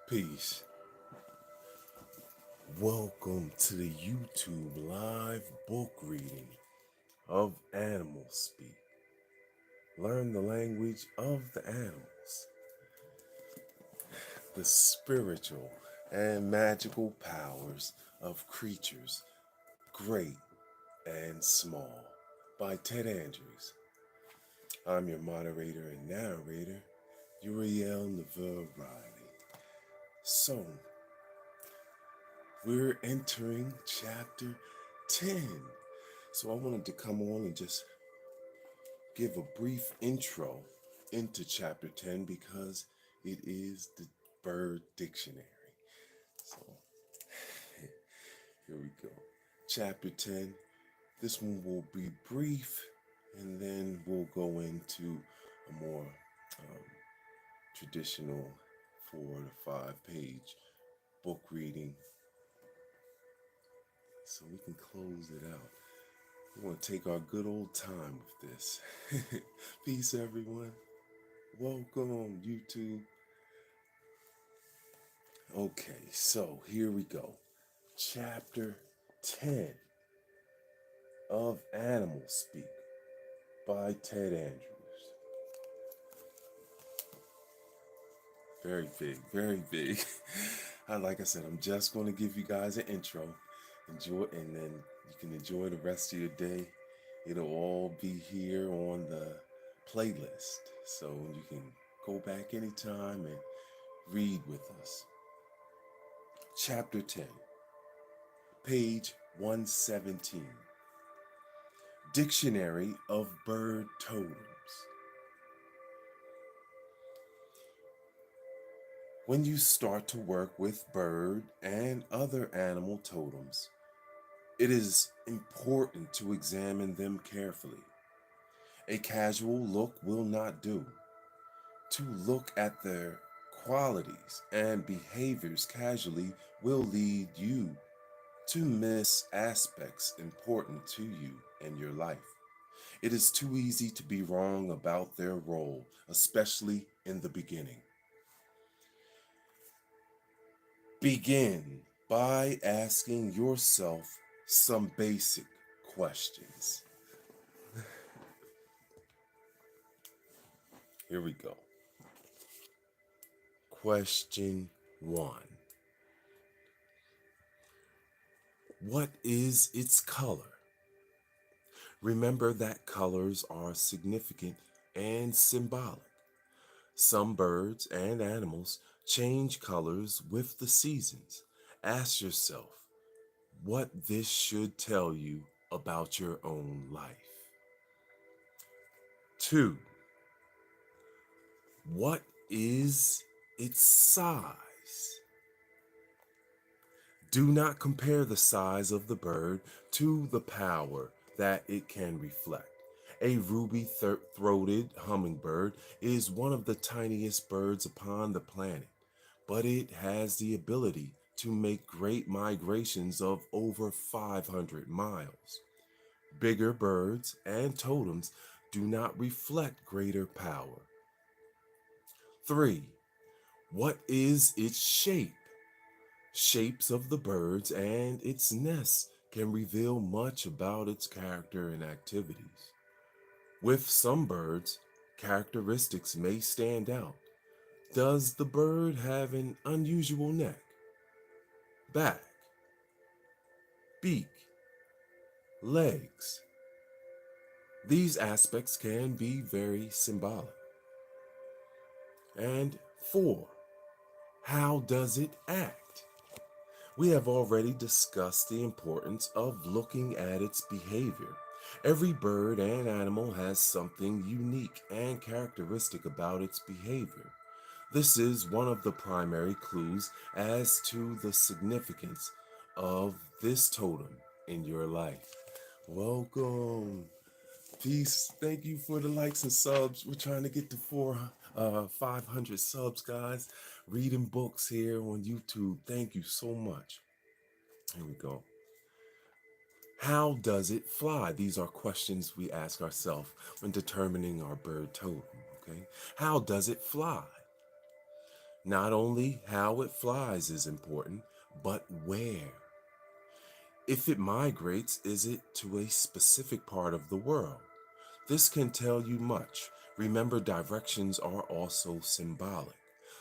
Peace. Welcome to the YouTube live book reading of Animal Speak. Learn the language of the animals, the spiritual and magical powers of creatures, great and small, by Ted Andrews. I'm your moderator and narrator, Uriel Riley. So, we're entering chapter 10. So I wanted to come on and just give a brief intro into chapter 10 because it is the Bird Dictionary. So here we go. Chapter 10. This one will be brief and then we'll go into a more traditional 4 to 5 page book reading so we can close it out. We want to take our good old time with this. Peace, everyone. Welcome, YouTube. Okay, so here we go. Chapter 10 of Animal Speak by Ted Andrews. Very big, very big. Like I said, I'm just going to give you guys an intro. Enjoy, and then you can enjoy the rest of your day. It'll all be here on the playlist, so you can go back anytime and read with us. Chapter 10, page 117. Dictionary of Bird Totems. When you start to work with bird and other animal totems, it is important to examine them carefully. A casual look will not do. To look at their qualities and behaviors casually will lead you to miss aspects important to you and your life. It is too easy to be wrong about their role, especially in the beginning. Begin by asking yourself some basic questions. Here we go. Question 1. What is its color? Remember that colors are significant and symbolic. Some birds and animals change colors with the seasons. Ask yourself what this should tell you about your own life. 2. What is its size? Do not compare the size of the bird to the power that it can reflect. A ruby-throated hummingbird is one of the tiniest birds upon the planet, but it has the ability to make great migrations of over 500 miles. Bigger birds and totems do not reflect greater power. 3. What is its shape? Shapes of the birds and its nests can reveal much about its character and activities. With some birds, characteristics may stand out. Does the bird have an unusual neck, back, beak, legs? These aspects can be very symbolic. And 4. How does it act? We have already discussed the importance of looking at its behavior. Every bird and animal has something unique and characteristic about its behavior. This is one of the primary clues as to the significance of this totem in your life. Welcome. Peace. Thank you for the likes and subs. We're trying to get to 500 subs, guys. Reading books here on YouTube. Thank you so much. Here we go. How does it fly? These are questions we ask ourselves when determining our bird totem. Okay. How does it fly? Not only how it flies is important, but where. If it migrates, is it to a specific part of the world? This can tell you much. Remember, directions are also symbolic.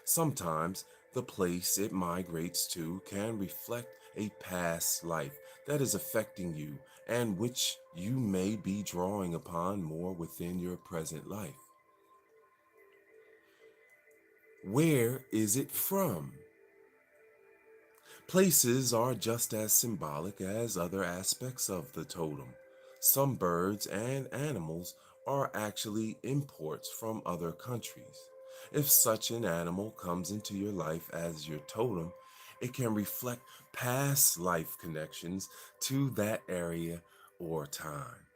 Sometimes the place it migrates to can reflect a past life that is affecting you and which you may be drawing upon more within your present life. Where is it from? Places are just as symbolic as other aspects of the totem. Some birds and animals are actually imports from other countries. If such an animal comes into your life as your totem, it can reflect past life connections to that area or time.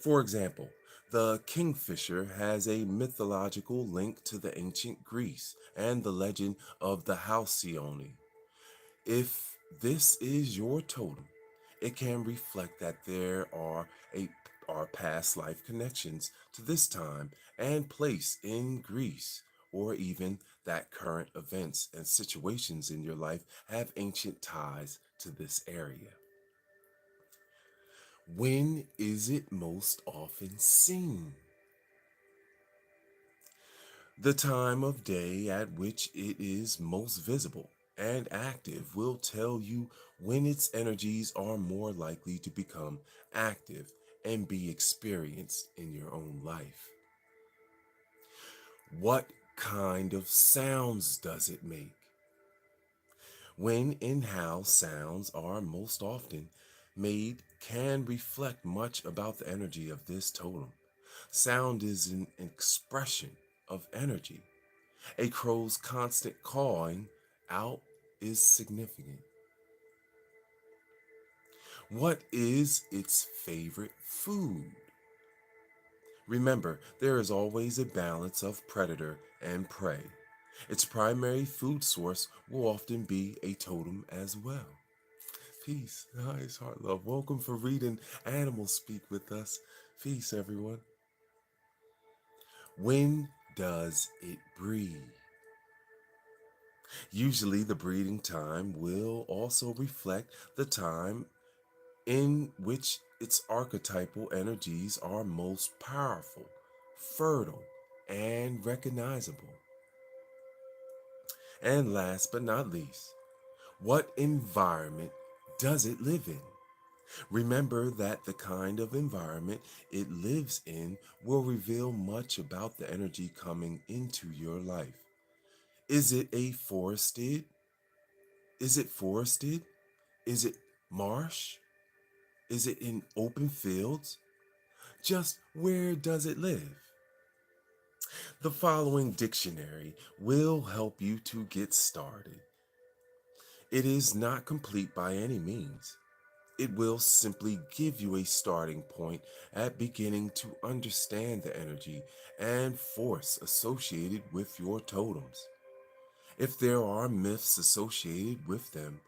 For example, the kingfisher has a mythological link to the ancient Greece and the legend of the Halcyone. If this is your totem, it can reflect that there are past life connections to this time and place in Greece, or even that current events and situations in your life have ancient ties to this area. When is it most often seen? The time of day at which it is most visible and active will tell you when its energies are more likely to become active and be experienced in your own life. What kind of sounds does it make? When and how sounds are most often made can reflect much about the energy of this totem. Sound is an expression of energy. A crow's constant cawing out is significant. What is its favorite food? Remember, there is always a balance of predator and prey. Its primary food source will often be a totem as well. Peace, nice heart love. Welcome for reading Animal Speak with us. Peace, everyone. When does it breed? Usually, the breeding time will also reflect the time in which its archetypal energies are most powerful, fertile, and recognizable. And last but not least, what environment does it live in? Remember that the kind of environment it lives in will reveal much about the energy coming into your life. Is it a forested? Is it forested? Is it marsh? Is it in open fields? Just where does it live? The following dictionary will help you to get started. It is not complete by any means. It will simply give you a starting point at beginning to understand the energy and force associated with your totems. If there are myths associated with them,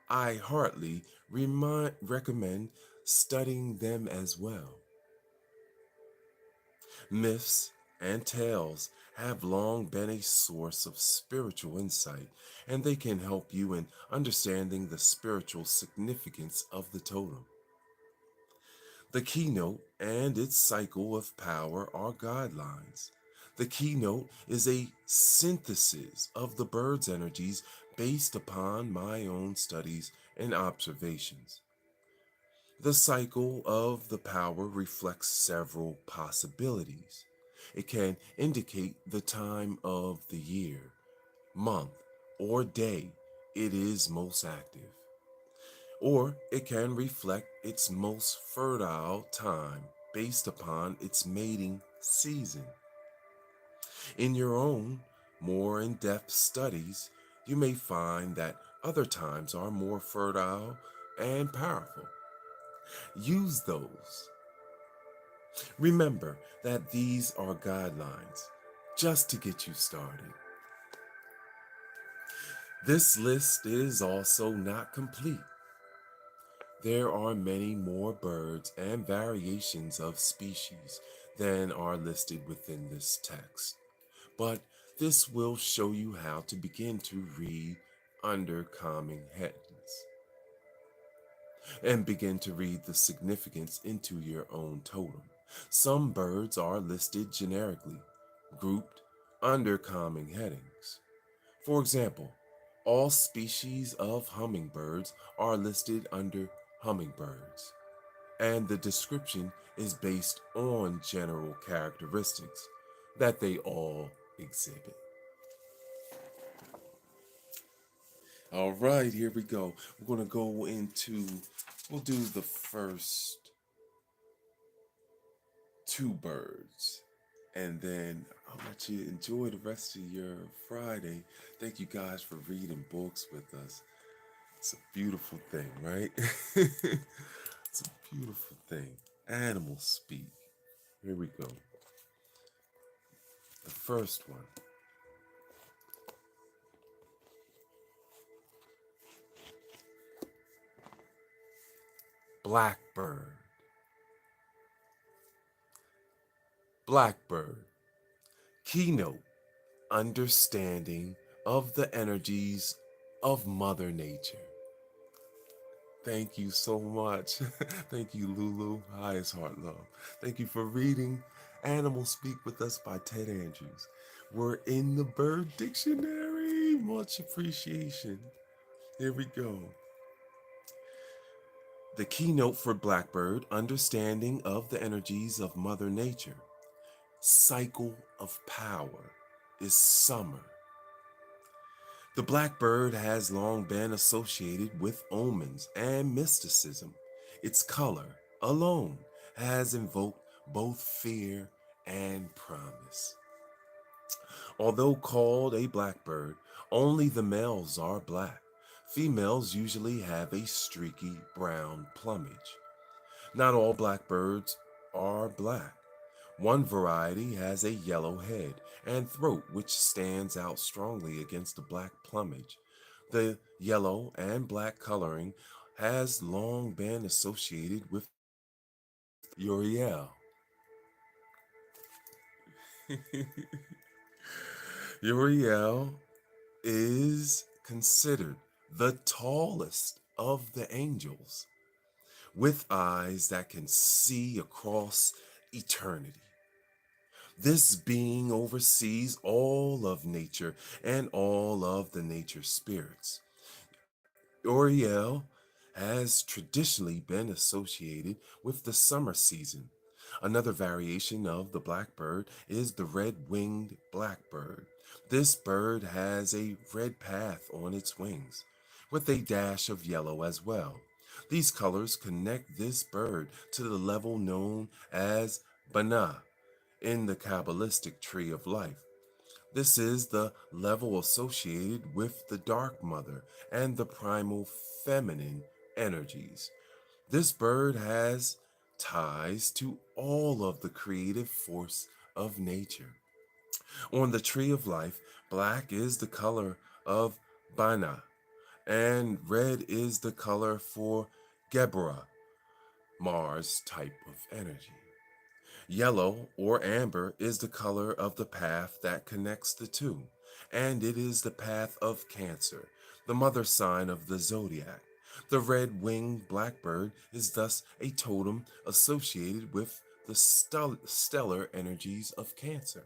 I heartily recommend studying them as well. Myths and tales have long been a source of spiritual insight, and they can help you in understanding the spiritual significance of the totem. The keynote and its cycle of power are guidelines. The keynote is a synthesis of the bird's energies based upon my own studies and observations. The cycle of the power reflects several possibilities. It can indicate the time of the year, month, or day it is most active. Or it can reflect its most fertile time based upon its mating season. In your own, more in depth studies, you may find that other times are more fertile and powerful. Use those. Remember that these are guidelines just to get you started. This list is also not complete. There are many more birds and variations of species than are listed within this text. But This will show you how to begin to read under common headings and begin to read the significance into your own totem. Some birds are listed generically, grouped under common headings. For example, all species of hummingbirds are listed under hummingbirds, and the description is based on general characteristics that they all exhibit. All right, here we go. We're going to go into, we'll do the first two birds, and then I'll let you enjoy the rest of your Friday. Thank you guys for reading books with us. It's a beautiful thing, right? It's a beautiful thing. Animals speak. Here we go. The first one, blackbird. Blackbird. Keynote, understanding of the energies of Mother Nature. Thank you so much. Thank you, Lulu. Highest heart love. Thank you for reading Animal Speak with us by Ted Andrews. We're in the Bird Dictionary. Much appreciation. Here we go. The keynote for Blackbird, understanding of the energies of Mother Nature. Cycle of power is summer. The blackbird has long been associated with omens and mysticism. Its color alone has invoked both fear and promise. Although called a blackbird, only the males are black. Females usually have a streaky brown plumage. Not all blackbirds are black. One variety has a yellow head and throat which stands out strongly against the black plumage. The yellow and black coloring has long been associated with Uriel. Uriel is considered the tallest of the angels, with eyes that can see across eternity. This being oversees all of nature and all of the nature spirits. Uriel has traditionally been associated with the summer season. Another variation of the blackbird is the red-winged blackbird. This bird has a red path on its wings, with a dash of yellow as well. These colors connect this bird to the level known as Bana in the Kabbalistic tree of life. This is the level associated with the Dark Mother and the primal feminine energies. This bird has ties to all of the creative force of nature. On the tree of life, black is the color of Bana, and red is the color for Gebra, Mars type of energy. Yellow or amber is the color of the path that connects the two, and it is the path of Cancer, the mother sign of the zodiac. The red-winged blackbird is thus a totem associated with the stellar energies of Cancer.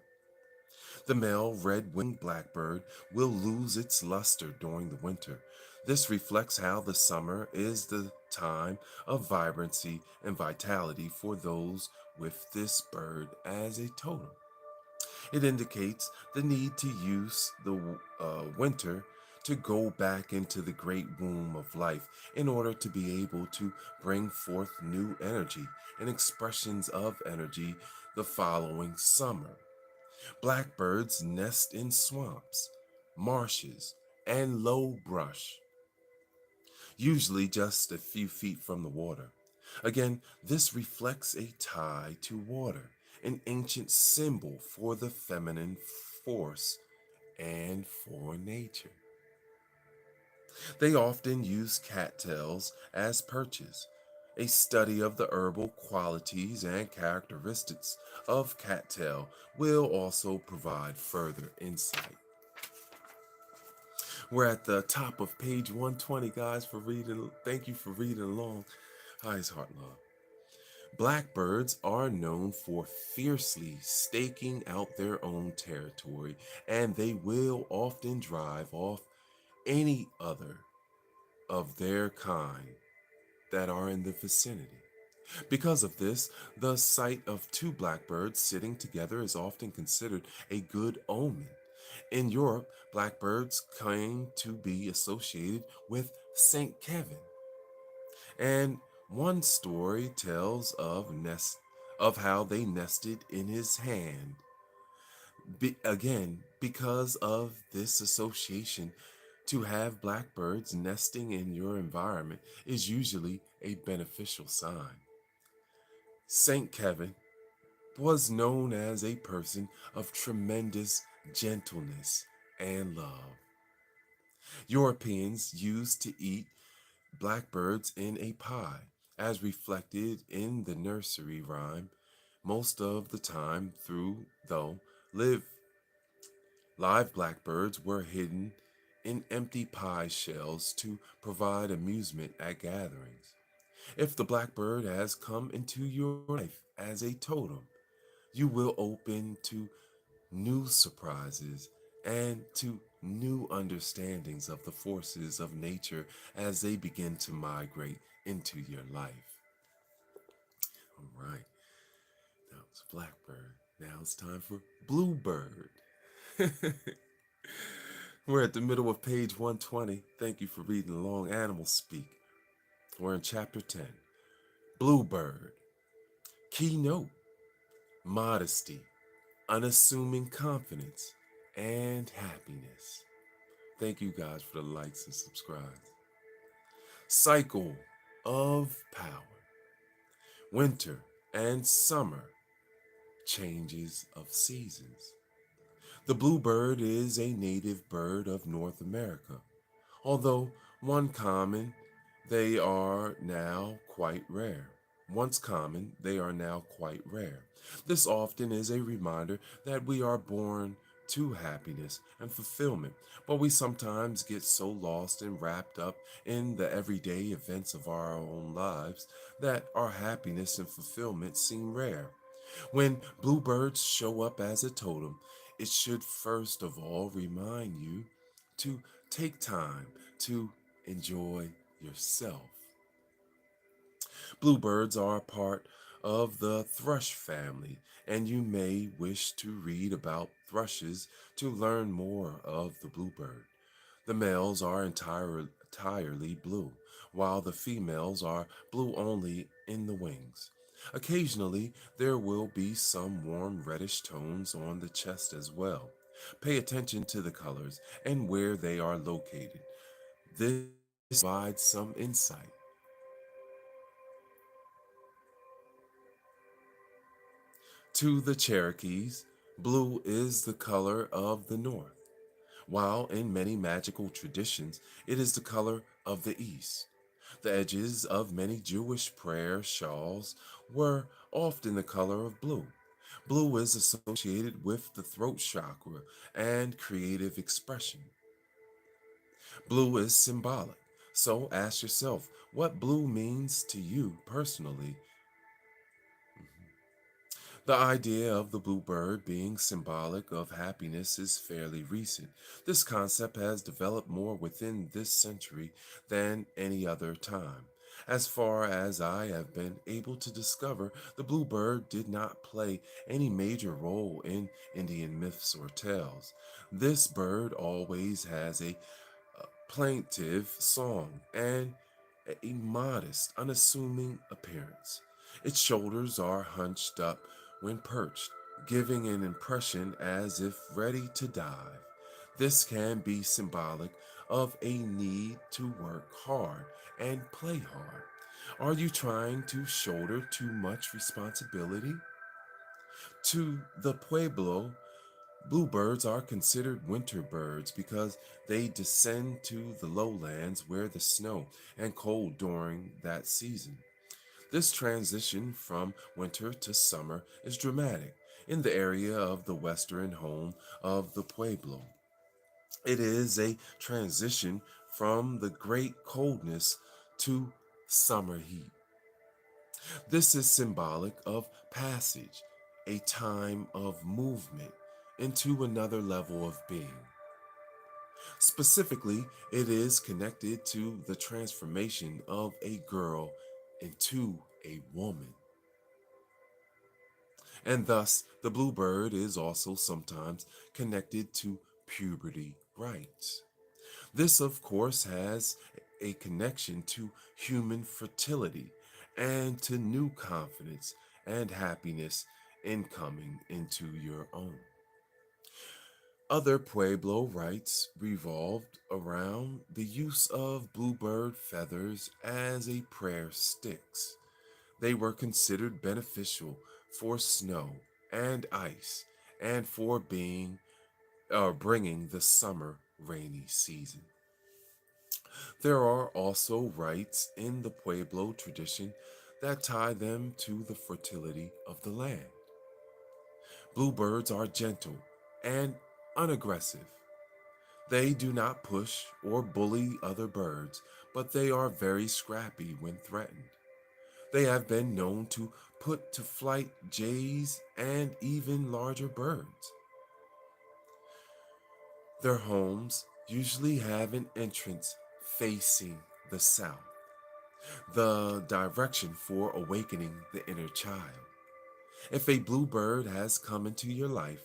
The male red-winged blackbird will lose its luster during the winter. This reflects how the summer is the time of vibrancy and vitality for those with this bird as a totem. It indicates the need to use the winter to go back into the great womb of life in order to be able to bring forth new energy and expressions of energy the following summer. Blackbirds nest in swamps, marshes, and low brush, usually just a few feet from the water. Again, this reflects a tie to water, an ancient symbol for the feminine force and for nature. They often use cattails as perches, A study of the herbal qualities and characteristics of cattail will also provide further insight. We're at the top of page 120, guys, for reading. Thank you for reading along. Hi, it's Heart Love. Blackbirds are known for fiercely staking out their own territory, and they will often drive off any other of their kind that are in the vicinity. Because of this, the sight of two blackbirds sitting together is often considered a good omen. In Europe, blackbirds came to be associated with Saint Kevin, and one story tells of how they nested in his hand. Again, because of this association, to have blackbirds nesting in your environment is usually a beneficial sign. Saint Kevin was known as a person of tremendous gentleness and love. Europeans used to eat blackbirds in a pie, as reflected in the nursery rhyme. Most of the time, though, live live blackbirds were hidden in empty pie shells to provide amusement at gatherings. If the blackbird has come into your life as a totem, you will open to new surprises and to new understandings of the forces of nature as they begin to migrate into your life. All right, that was Blackbird. Now it's time for Bluebird. We're at the middle of page 120. Thank you for reading along Animal Speak. We're in chapter 10. Bluebird. Keynote: modesty, unassuming confidence, and happiness. Thank you guys for the likes and subscribes. Cycle of power. Winter and summer. Changes of seasons. The bluebird is a native bird of North America. Although one common, they are now quite rare. Once common, they are now quite rare. This often is a reminder that we are born to happiness and fulfillment, but we sometimes get so lost and wrapped up in the everyday events of our own lives that our happiness and fulfillment seem rare. When bluebirds show up as a totem, it should first of all remind you to take time to enjoy yourself. Bluebirds are part of the thrush family, and you may wish to read about thrushes to learn more of the bluebird. The males are entirely blue, while the females are blue only in the wings. Occasionally, there will be some warm reddish tones on the chest as well. Pay attention to the colors and where they are located. This provides some insight. To the Cherokees, blue is the color of the North, while in many magical traditions, it is the color of the East. The edges of many Jewish prayer shawls were often the color of blue. Blue is associated with the throat chakra and creative expression. Blue is symbolic. So ask yourself what blue means to you personally. The idea of the bluebird being symbolic of happiness is fairly recent. This concept has developed more within this century than any other time. As far as I have been able to discover, the bluebird did not play any major role in Indian myths or tales. This bird always has a plaintive song and a modest, unassuming appearance. Its shoulders are hunched up when perched, giving an impression as if ready to dive. This can be symbolic of a need to work hard and play hard. Are you trying to shoulder too much responsibility? To the Pueblo, bluebirds are considered winter birds because they descend to the lowlands where the snow and cold during that season. This transition from winter to summer is dramatic in the area of the western home of the Pueblo. It is a transition from the great coldness to summer heat. This is symbolic of passage, a time of movement into another level of being. Specifically, it is connected to the transformation of a girl into a woman. And thus, the bluebird is also sometimes connected to puberty rites. This, of course, has a connection to human fertility and to new confidence and happiness in coming into your own. Other Pueblo rites revolved around the use of bluebird feathers as a prayer sticks. They were considered beneficial for snow and ice and for bringing the summer rainy season. There are also rites in the Pueblo tradition that tie them to the fertility of the land. Bluebirds are gentle and unaggressive. They do not push or bully other birds, but they are very scrappy when threatened. They have been known to put to flight jays and even larger birds. Their homes usually have an entrance facing the south, the direction for awakening the inner child. If a bluebird has come into your life,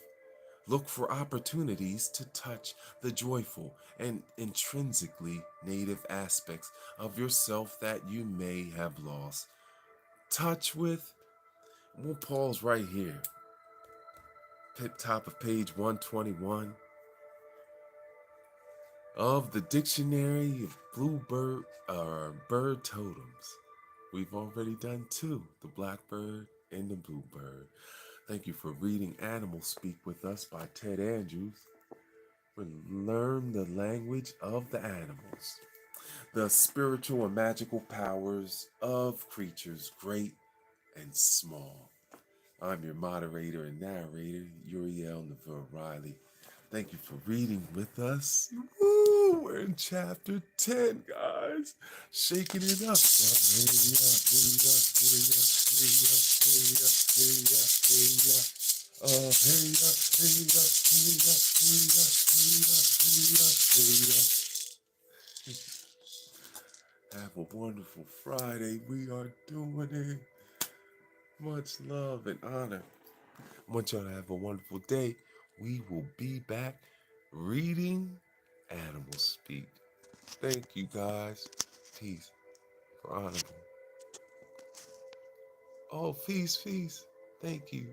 look for opportunities to touch the joyful and intrinsically native aspects of yourself that you may have lost touch with. We'll pause right here. Top of page 121 of the Dictionary of Bird Totems. We've already done two, the blackbird and the bluebird. Thank you for reading Animal Speak with us by Ted Andrews. We learn the language of the animals, the spiritual and magical powers of creatures great and small. I'm your moderator and narrator, Uriel Neville Riley. Thank you for reading with us. Woo, we're in chapter 10, guys. Shaking it up. Have a wonderful Friday. We are doing it. Much love and honor. I want y'all to have a wonderful day. We will be back reading Animal Speak. Thank you, guys. Peace. For honorable. Oh, peace, peace. Thank you.